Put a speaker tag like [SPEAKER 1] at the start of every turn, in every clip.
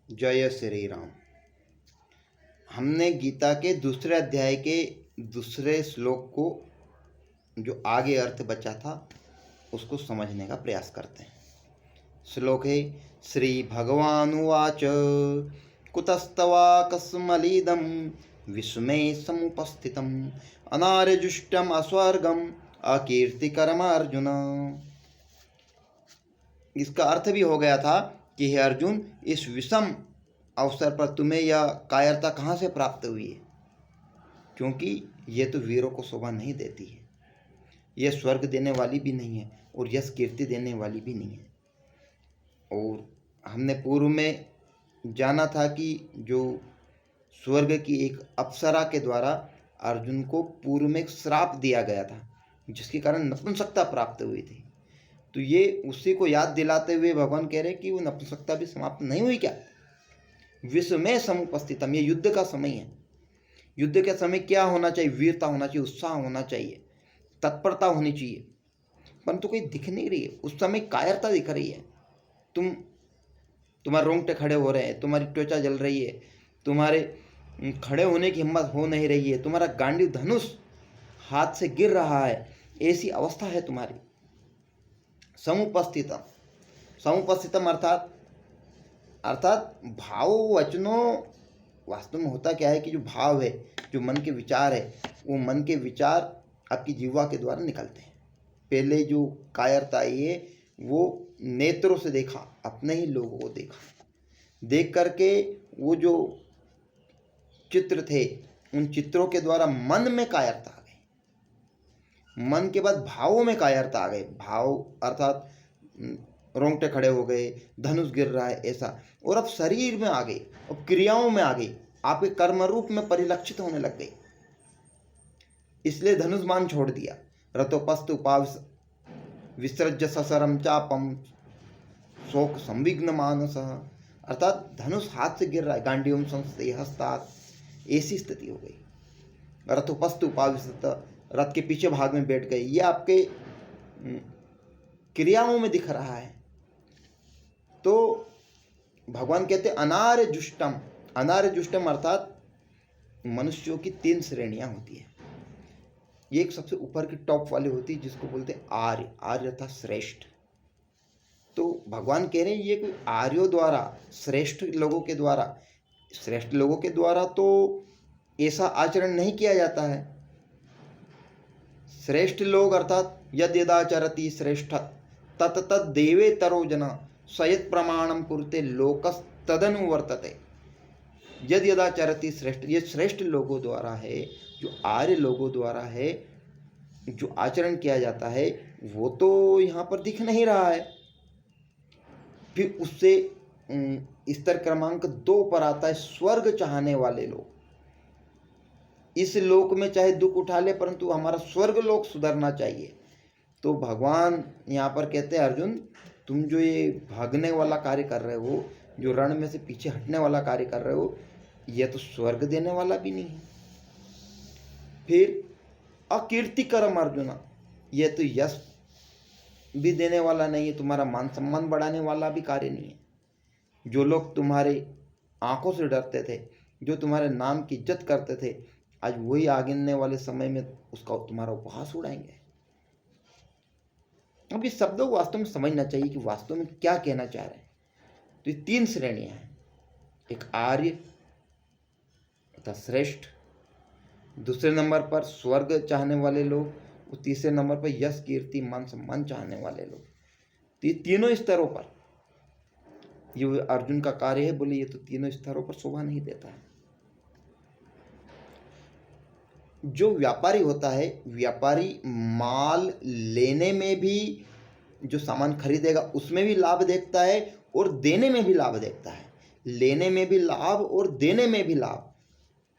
[SPEAKER 1] जय श्री राम। हमने गीता के दूसरे अध्याय के दूसरे श्लोक को जो आगे अर्थ बचा था उसको समझने का प्रयास करते हैं। श्लोक है श्री भगवानुवाच कुतस्तवाकस्मलीदं विस्मे समुपस्थितम् अनार्यजुष्टम् अस्वर्गम अकीर्तिकरम अर्जुन। इसका अर्थ भी हो गया था कि हे अर्जुन, इस विषम अवसर पर तुम्हें यह कायरता कहाँ से प्राप्त हुई है, क्योंकि ये तो वीरों को शोभा नहीं देती है, यह स्वर्ग देने वाली भी नहीं है और यश कीर्ति देने वाली भी नहीं है। और हमने पूर्व में जाना था कि जो स्वर्ग की एक अप्सरा के द्वारा अर्जुन को पूर्व में एक श्राप दिया गया था, जिसके कारण नपुंसकता प्राप्त हुई थी। तो ये उसी को याद दिलाते हुए भगवान कह रहे कि वो नपुंसकता भी समाप्त नहीं हुई क्या। विश्व में समुपस्थितम, ये युद्ध का समय है। युद्ध के समय क्या होना चाहिए? वीरता होना चाहिए, उत्साह होना चाहिए, तत्परता होनी चाहिए, परंतु कोई दिख नहीं रही है। उस समय कायरता दिख रही है। तुम्हारे रोंगटे खड़े हो रहे हैं, तुम्हारी त्वचा जल रही है, तुम्हारे खड़े होने की हिम्मत हो नहीं रही है, तुम्हारा गांडीव धनुष हाथ से गिर रहा है, ऐसी अवस्था है तुम्हारी। समुपस्थितम, समुपस्थितम अर्थात भाव वचनों, वास्तव में होता क्या है कि जो भाव है, जो मन के विचार है, वो मन के विचार आपकी जीवा के द्वारा निकलते हैं। पहले जो कायरता है वो नेत्रों से देखा, अपने ही लोगों को देखा, देख करके वो जो चित्र थे उन चित्रों के द्वारा मन में कायरता आ गई। मन के बाद भावों में कायरता आ गई। भाव अर्थात रोंगटे खड़े हो गए, धनुष गिर रहा है ऐसा, और अब शरीर में आ गई, अब क्रियाओं में आ गई, आपके कर्म रूप में परिलक्षित होने लग गई। इसलिए धनुष बाण छोड़ दिया। रथोपस्थ उपास विसृज ससरम चापम शोक संविघ्न मानस, अर्थात धनुष हाथ से गिर रहा है, गांडीवम संस्ते हस्तात, ऐसी स्थिति हो गई। रथोपस्थ उपाविशत, रथ के पीछे भाग में बैठ गए, ये आपके क्रियाओं में दिख रहा है। तो भगवान कहते अनार्य जुष्टम, अनार्य जुष्टम अर्थात मनुष्यों की 3 श्रेणियां होती है। ये एक सबसे ऊपर की टॉप वाली होती है जिसको बोलते हैं आर्य, आर्य अर्थात श्रेष्ठ। तो भगवान कह रहे हैं ये कोई आर्यों द्वारा, श्रेष्ठ लोगों के द्वारा, श्रेष्ठ लोगों के द्वारा तो ऐसा आचरण नहीं किया जाता है। श्रेष्ठ लोग अर्थात यद यदाचरति श्रेष्ठ तत तद देवे तरो जना सयत प्रमाणम कुरुते लोकस तदनुवर्तते। यद यदाचरति श्रेष्ठ, ये श्रेष्ठ लोगों द्वारा है, जो आर्य लोगों द्वारा है, जो आचरण किया जाता है वो तो यहाँ पर दिख नहीं रहा है। फिर उससे स्तर क्रमांक 2 पर आता है स्वर्ग चाहने वाले लोग। इस लोक में चाहे दुख उठा ले, परंतु हमारा स्वर्ग लोक सुधरना चाहिए। तो भगवान यहाँ पर कहते हैं अर्जुन, तुम जो ये भागने वाला कार्य कर रहे हो, जो रण में से पीछे हटने वाला कार्य कर रहे हो, यह तो स्वर्ग देने वाला भी नहीं है। फिर अकीर्तिकरम अर्जुन, यह तो यश भी देने वाला नहीं है, तुम्हारा मान सम्मान बढ़ाने वाला भी कार्य नहीं है। जो लोग तुम्हारे आंखों से डरते थे, जो तुम्हारे नाम की इज्जत करते थे, आज वही आगने वाले समय में उसका तुम्हारा उपहास उड़ाएंगे। अब इस शब्दों को वास्तव में समझना चाहिए कि वास्तव में क्या कहना चाह रहे हैं। तो ये 3 श्रेणियां हैं, एक आर्य अर्थात श्रेष्ठ, दूसरे नंबर पर स्वर्ग चाहने वाले लोग, और तीसरे नंबर पर यश कीर्ति मान सम्मान चाहने वाले लोग। तो ये तीनों स्तरों पर ये अर्जुन का कार्य है। बोले ये तो तीनों स्तरों पर शोभा नहीं देता है। जो व्यापारी होता है, व्यापारी माल लेने में भी, जो सामान खरीदेगा उसमें भी लाभ देखता है और देने में भी लाभ देखता है। लेने में भी लाभ और देने में भी लाभ।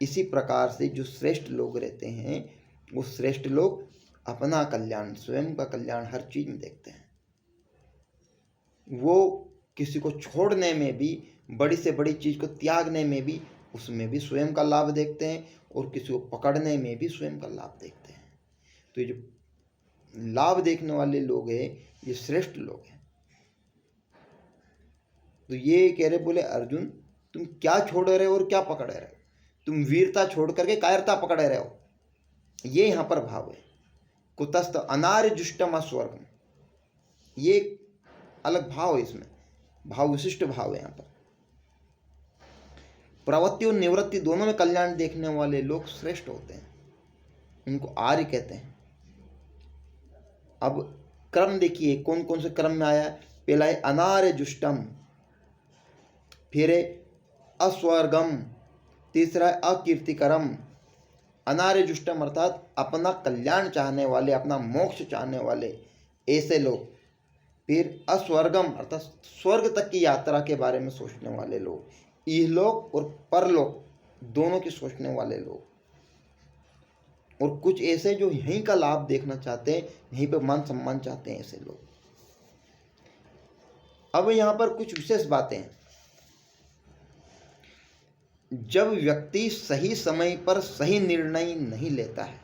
[SPEAKER 1] इसी प्रकार से जो श्रेष्ठ लोग रहते हैं, वो श्रेष्ठ लोग अपना कल्याण, स्वयं का कल्याण हर चीज में देखते हैं। वो किसी को छोड़ने में भी, बड़ी से बड़ी चीज को त्यागने में भी, उसमें भी स्वयं का लाभ देखते हैं, और किसी को पकड़ने में भी स्वयं का लाभ देखते हैं। तो ये जो लाभ देखने वाले लोग हैं, ये श्रेष्ठ लोग हैं। तो ये कह रहे, बोले अर्जुन तुम क्या छोड़ रहे हो और क्या पकड़ रहे हो? तुम वीरता छोड़ करके कायरता पकड़ रहे हो। ये यहाँ पर भाव है। कुतस्थ अनार्यजुष्टम अस्वर्गम, ये अलग भाव है, इसमें भाव विशिष्ट भाव है। यहाँ पर प्रवृत्ति और निवृत्ति दोनों में कल्याण देखने वाले लोग श्रेष्ठ होते हैं, उनको आर्य कहते हैं। अब क्रम देखिए कौन कौन से क्रम में आया है। पहला है अनार्यजुष्टम, फिर है अस्वर्गम, तीसरा है अकीर्तिकरम। अनार्यजुष्टम अर्थात अपना कल्याण चाहने वाले, अपना मोक्ष चाहने वाले ऐसे लोग। फिर अस्वर्गम अर्थात स्वर्ग तक की यात्रा के बारे में सोचने वाले लोग, इहलोक और परलोक दोनों की सोचने वाले लोग। और कुछ ऐसे जो यहीं का लाभ देखना चाहते हैं, यहीं पर मान सम्मान चाहते हैं, ऐसे लोग। अब यहाँ पर कुछ विशेष बातें हैं। जब व्यक्ति सही समय पर सही निर्णय नहीं लेता है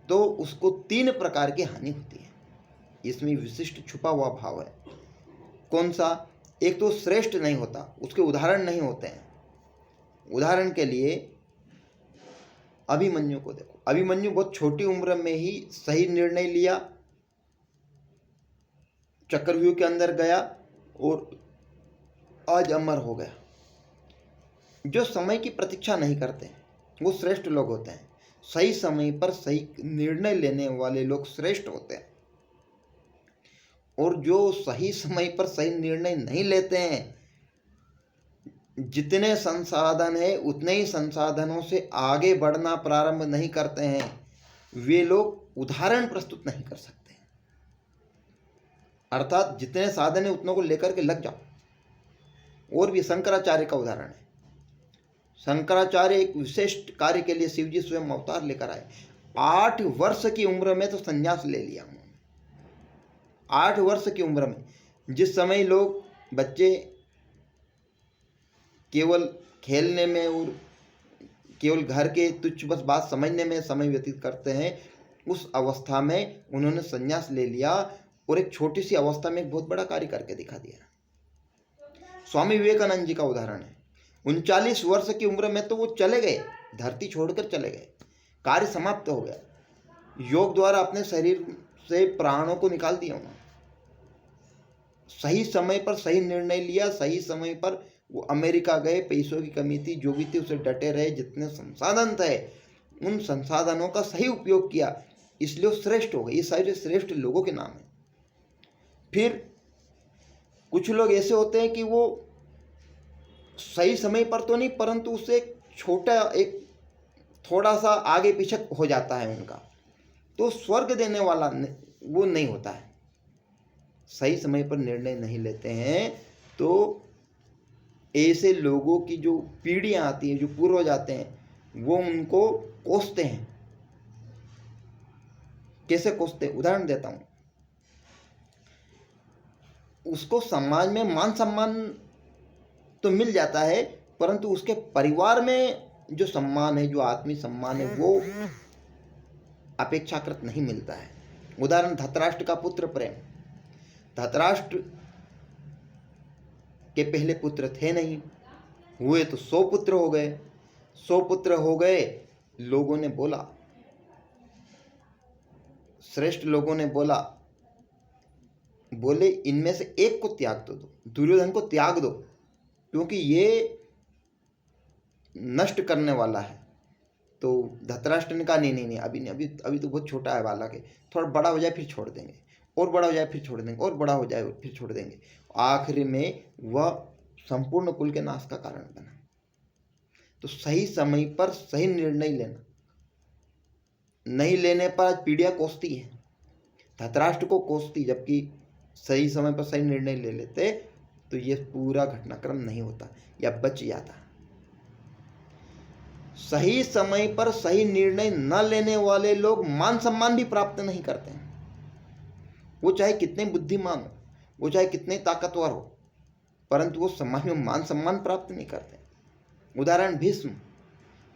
[SPEAKER 1] तो उसको 3 प्रकार की हानि होती है। इसमें विशिष्ट छुपा हुआ भाव है। कौन सा? एक तो श्रेष्ठ नहीं होता, उसके उदाहरण नहीं होते हैं। उदाहरण के लिए अभिमन्यु को देखो। अभिमन्यु बहुत छोटी उम्र में ही सही निर्णय लिया, चक्रव्यूह के अंदर गया और आज अमर हो गया। जो समय की प्रतीक्षा नहीं करते वो श्रेष्ठ लोग होते हैं। सही समय पर सही निर्णय लेने वाले लोग श्रेष्ठ होते हैं। और जो सही समय पर सही निर्णय नहीं लेते हैं, जितने संसाधन है उतने ही संसाधनों से आगे बढ़ना प्रारंभ नहीं करते हैं, वे लोग उदाहरण प्रस्तुत नहीं कर सकते। अर्थात जितने साधन है उतनों को लेकर के लग जाओ। और भी शंकराचार्य का उदाहरण है। शंकराचार्य एक विशिष्ट कार्य के लिए शिवजी स्वयं अवतार लेकर आए। 8 वर्ष की उम्र में तो संन्यास ले लिया उन्होंने। 8 वर्ष की उम्र में, जिस समय लोग बच्चे केवल खेलने में और केवल घर के तुच्छ बस बात समझने में समय व्यतीत करते हैं, उस अवस्था में उन्होंने संन्यास ले लिया और एक छोटी सी अवस्था में एक बहुत बड़ा कार्य करके दिखा दिया। स्वामी विवेकानंद जी का उदाहरण है। 39 वर्ष की उम्र में तो वो चले गए, धरती छोड़कर चले गए, कार्य समाप्त हो गया। योग द्वारा अपने शरीर से प्राणों को निकाल दिया उन्होंने। सही समय पर सही निर्णय लिया, सही समय पर वो अमेरिका गए। पैसों की कमी थी, जो भी थी उसे डटे रहे। जितने संसाधन थे उन संसाधनों का सही उपयोग किया, इसलिए वो श्रेष्ठ हो गए। ये सारे श्रेष्ठ लोगों के नाम है। फिर कुछ लोग ऐसे होते हैं कि वो सही समय पर तो नहीं, परंतु उससे छोटा एक थोड़ा सा आगे पीछे हो जाता है उनका, तो स्वर्ग देने वाला वो नहीं होता है। सही समय पर निर्णय नहीं लेते हैं तो ऐसे लोगों की जो पीढ़ियां आती हैं, जो पूर्वज आते हैं, वो उनको कोसते हैं। कैसे कोसते? उदाहरण देता हूं। उसको समाज में मान सम्मान तो मिल जाता है, परंतु उसके परिवार में जो सम्मान है, जो आत्मीय सम्मान है, वो अपेक्षाकृत नहीं मिलता है। उदाहरण धृतराष्ट्र का पुत्र प्रेम। धृतराष्ट्र के पहले पुत्र थे नहीं, हुए तो 100 पुत्र हो गए। 100 पुत्र हो गए, लोगों ने बोला, श्रेष्ठ लोगों ने बोले इनमें से एक को त्याग तो दो, दुर्योधन को त्याग दो, क्योंकि ये नष्ट करने वाला है। तो धृतराष्ट्र ने कहा नहीं, अभी तो बहुत छोटा है बालक है, थोड़ा बड़ा हो जाए फिर छोड़ देंगे, और बड़ा हो जाए फिर छोड़ देंगे, और बड़ा हो जाए फिर छोड़ देंगे। आखिर में वह संपूर्ण कुल के नाश का कारण बना। तो सही समय पर सही निर्णय लेना, नहीं लेने पर आज पीढ़ियां कोसती है, धृतराष्ट्र को कोसती। जबकि सही समय पर सही निर्णय ले लेते तो ये पूरा घटनाक्रम नहीं होता या बच जाता। सही समय पर सही निर्णय न लेने वाले लोग मान सम्मान भी प्राप्त नहीं करते हैं। वो चाहे कितने बुद्धिमान हो, वो चाहे कितने ताकतवर हो, परंतु वो समाज में मान सम्मान प्राप्त नहीं करते। उदाहरण भीष्म।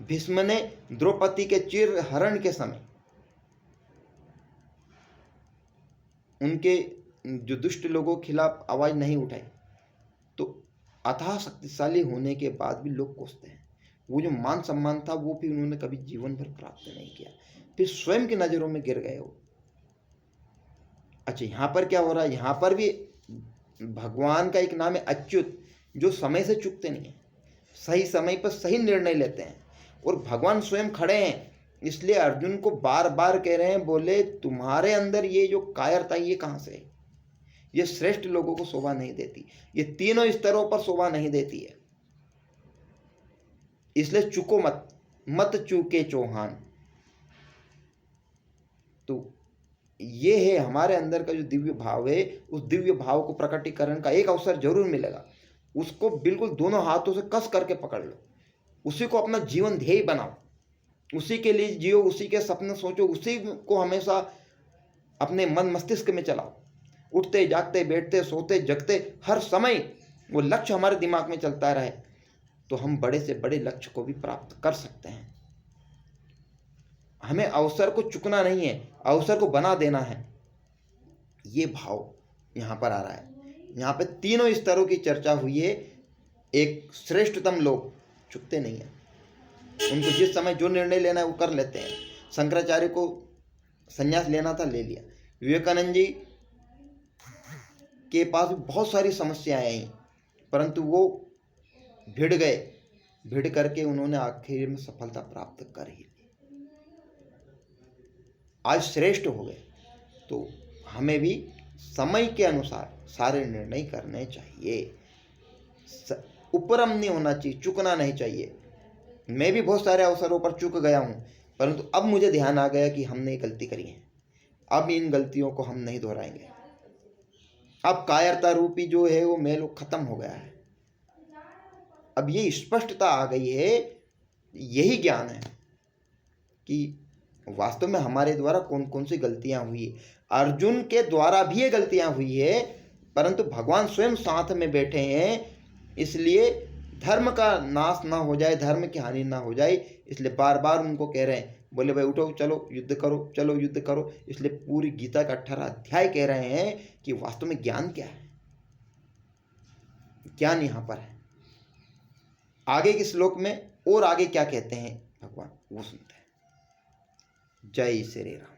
[SPEAKER 1] भीष्म ने द्रौपदी के चिर हरण के समय उनके जो दुष्ट लोगों के खिलाफ आवाज नहीं उठाई, अथाह शक्तिशाली होने के बाद भी लोग कोसते हैं। वो जो मान सम्मान था वो भी उन्होंने कभी जीवन भर प्राप्त नहीं किया, फिर स्वयं की नजरों में गिर गए वो। अच्छा, यहाँ पर क्या हो रहा है? यहाँ पर भी भगवान का एक नाम है अच्युत, जो समय से चूकते नहीं है, सही समय पर सही निर्णय लेते हैं। और भगवान स्वयं खड़े हैं, इसलिए अर्जुन को बार बार कह रहे हैं, बोले तुम्हारे अंदर ये जो कायरता ये कहाँ से है? ये श्रेष्ठ लोगों को शोभा नहीं देती, ये तीनों स्तरों पर शोभा नहीं देती है। इसलिए चूको मत, मत चूके चौहान। तो ये है हमारे अंदर का जो दिव्य भाव है, उस दिव्य भाव को प्रकटीकरण का एक अवसर जरूर मिलेगा। उसको बिल्कुल दोनों हाथों से कस करके पकड़ लो, उसी को अपना जीवन ध्येय बनाओ, उसी के लिए जियो, उसी के सपने सोचो, उसी को हमेशा अपने मन मस्तिष्क में चलाओ। उठते जागते बैठते सोते जगते हर समय वो लक्ष्य हमारे दिमाग में चलता रहे, तो हम बड़े से बड़े लक्ष्य को भी प्राप्त कर सकते हैं। हमें अवसर को चुकना नहीं है, अवसर को बना देना है। ये भाव यहाँ पर आ रहा है। यहाँ पे तीनों स्तरों की चर्चा हुई है। एक श्रेष्ठतम लोग चुकते नहीं है, उनको जिस समय जो निर्णय लेना है वो कर लेते हैं। शंकराचार्य को संन्यास लेना था, ले लिया। विवेकानंद जी के पास बहुत सारी समस्याएं आई, परंतु वो भिड़ गए, भिड़ करके उन्होंने आखिर में सफलता प्राप्त कर ही ली, आज श्रेष्ठ हो गए। तो हमें भी समय के अनुसार सारे निर्णय करने चाहिए, उपरम नहीं होना चाहिए, चूकना नहीं चाहिए। मैं भी बहुत सारे अवसरों पर चूक गया हूँ, परंतु अब मुझे ध्यान आ गया कि हमने गलती करी है, अब इन गलतियों को हम नहीं दोहराएंगे। अब कायरता रूपी जो है वो मेल खत्म हो गया है। अब ये स्पष्टता आ गई है, यही ज्ञान है कि वास्तव में हमारे द्वारा कौन कौन सी गलतियां हुई है। अर्जुन के द्वारा भी ये गलतियां हुई है, परंतु भगवान स्वयं साथ में बैठे हैं, इसलिए धर्म का नाश ना हो जाए, धर्म की हानि ना हो जाए, इसलिए बार बार उनको कह रहे हैं, बोले भाई उठो, चलो युद्ध करो, चलो युद्ध करो। इसलिए पूरी गीता का 18 अध्याय कह रहे हैं कि वास्तव में ज्ञान क्या है, ज्ञान यहाँ पर है। आगे के श्लोक में और आगे क्या कहते हैं भगवान, वो सुनते हैं। जय श्री राम।